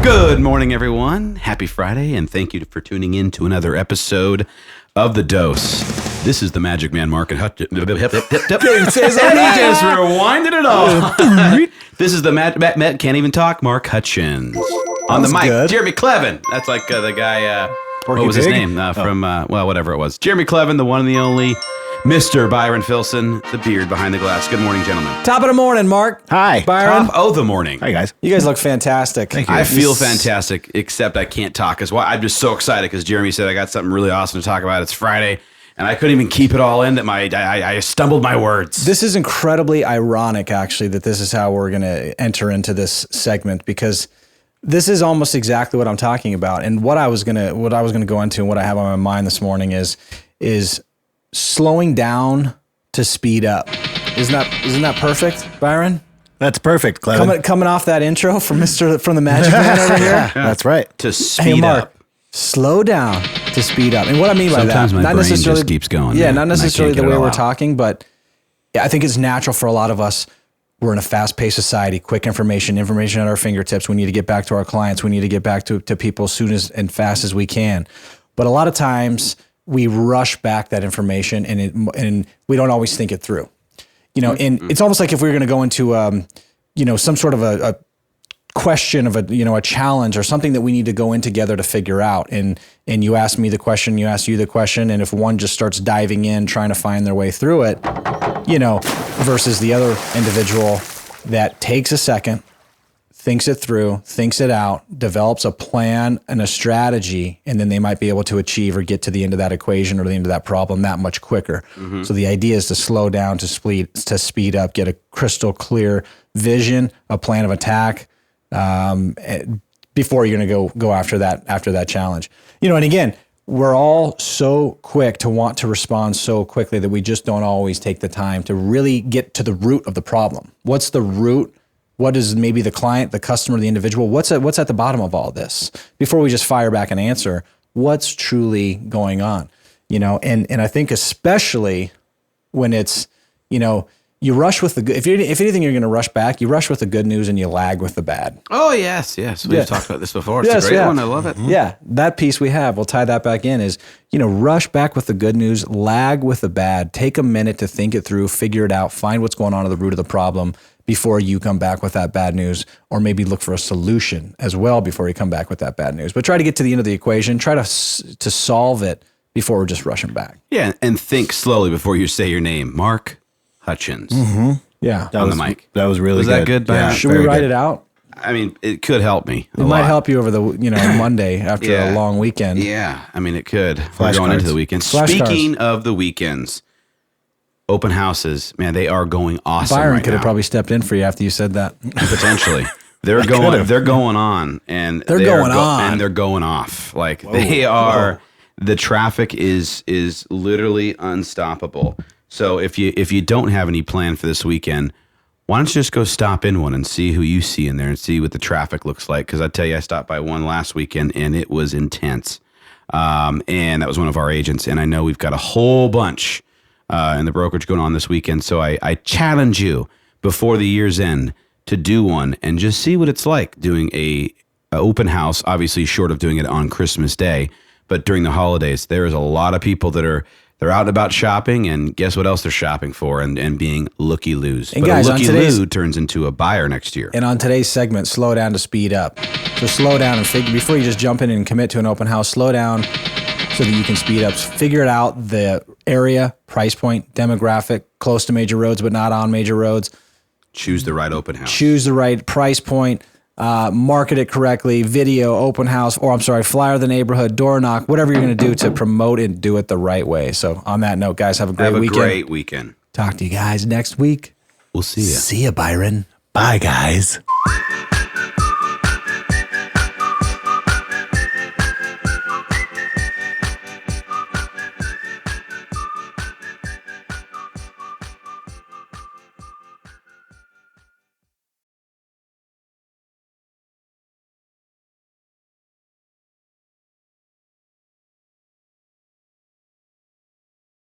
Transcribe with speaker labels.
Speaker 1: Good morning, everyone. Happy Friday, and thank you for tuning in to another episode of The Dose. This is the Magic Man, Mark and Hutchins. He just rewinded it all. This is the can't even talk, Mark Hutchins. On the mic, good. Jereme Kleven. That's like the guy, what was his name? From, whatever it was. Jereme Kleven, the one and the only Mr. Byron Filson, the beard behind the glass. Good morning, gentlemen.
Speaker 2: Top of the morning, Mark.
Speaker 3: Hi.
Speaker 2: Byron.
Speaker 1: Top of the morning.
Speaker 3: Hi, guys.
Speaker 2: You guys look fantastic.
Speaker 3: Thank you.
Speaker 1: I feel fantastic, except I can't talk. I'm just so excited because Jereme said I got something really awesome to talk about. It's Friday, and I couldn't even keep it all in. That I stumbled my words.
Speaker 2: This is incredibly ironic, actually, that this is how we're going to enter into this segment, because this is almost exactly what I'm talking about. And what I was going to go into and what I have on my mind this morning is slowing down to speed up. Isn't that perfect, Byron?
Speaker 3: That's perfect, Kleven.
Speaker 2: Coming off that intro from the Magic Man over here.
Speaker 3: Yeah, that's right.
Speaker 1: To speed
Speaker 2: Mark,
Speaker 1: up.
Speaker 2: Slow down to speed up. And what I mean by
Speaker 1: Sometimes
Speaker 2: that,
Speaker 1: my
Speaker 2: not
Speaker 1: brain
Speaker 2: necessarily
Speaker 1: just keeps going.
Speaker 2: Yeah,
Speaker 1: man,
Speaker 2: not necessarily the way we're
Speaker 1: out.
Speaker 2: talking, but I think it's natural for a lot of us. We're in a fast-paced society, quick information at our fingertips. We need to get back to our clients. We need to get back to people as soon as and fast as we can. But a lot of times we rush back that information and we don't always think it through. And it's almost like if we were going to go into, some sort of a question of a challenge or something that we need to go in together to figure out. And you ask me the question, you ask you the question. And if one just starts diving in, trying to find their way through it, versus the other individual that takes a second, thinks it through, thinks it out, develops a plan and a strategy, and then they might be able to achieve or get to the end of that equation or the end of that problem that much quicker. Mm-hmm. So the idea is to slow down, to speed up, get a crystal clear vision, a plan of attack, before you're going to go after that challenge. And again, we're all so quick to want to respond so quickly that we just don't always take the time to really get to the root of the problem. What's the root? What is maybe the client, the customer, the individual? What's at the bottom of all this? Before we just fire back an answer, what's truly going on? And I think especially when it's, you rush with the good. If anything, you're going to rush back. You rush with the good news and you lag with the bad.
Speaker 1: Oh yes. We've talked about this before. It's a great one. I love it.
Speaker 2: Yeah, that piece we'll tie that back in is, rush back with the good news, lag with the bad. Take a minute to think it through, figure it out, find what's going on at the root of the problem before you come back with that bad news, or maybe look for a solution as well before you come back with that bad news. But try to get to the end of the equation. Try to solve it before we're just rushing back.
Speaker 1: Yeah, and think slowly before you say your name, Mark Hutchins.
Speaker 2: Mm-hmm. Yeah,
Speaker 1: on the mic.
Speaker 3: That was really
Speaker 1: good. Was that good?
Speaker 3: Yeah,
Speaker 2: should we write it out?
Speaker 1: I mean, it could help me.
Speaker 2: It might help you over the Monday after a long weekend.
Speaker 1: Yeah, I mean, it could. We're going into the weekend. Speaking of the weekends, open houses, man, they are going awesome.
Speaker 2: Byron
Speaker 1: right
Speaker 2: could
Speaker 1: now.
Speaker 2: have probably stepped in for you after you said that.
Speaker 1: Potentially. They're going on, and they're going off. Like they are. The traffic is literally unstoppable. So if you don't have any plan for this weekend, why don't you just go stop in one and see who you see in there and see what the traffic looks like? Because I tell you, I stopped by one last weekend and it was intense. And that was one of our agents. And I know we've got a whole bunch in the brokerage going on this weekend. So I challenge you before the year's end to do one and just see what it's like doing a open house, obviously short of doing it on Christmas Day. But during the holidays, there is a lot of people they're out and about shopping, and guess what else they're shopping for and being looky-loos.
Speaker 2: And
Speaker 1: but
Speaker 2: guys,
Speaker 1: a looky-loo turns into a buyer next year.
Speaker 2: And on today's segment, slow down to speed up. So slow down and figure, before you just jump in and commit to an open house, slow down so that you can speed up. Figure it out, the area, price point, demographic, close to major roads but not on major roads.
Speaker 1: Choose the right open house.
Speaker 2: Choose the right price point. Market it correctly, video, open house, flyer the neighborhood, door knock, whatever you're going to do to promote and do it the right way. So on that note, guys, have a great weekend. Talk to you guys next week.
Speaker 1: We'll see you.
Speaker 2: See you, Byron.
Speaker 3: Bye, guys.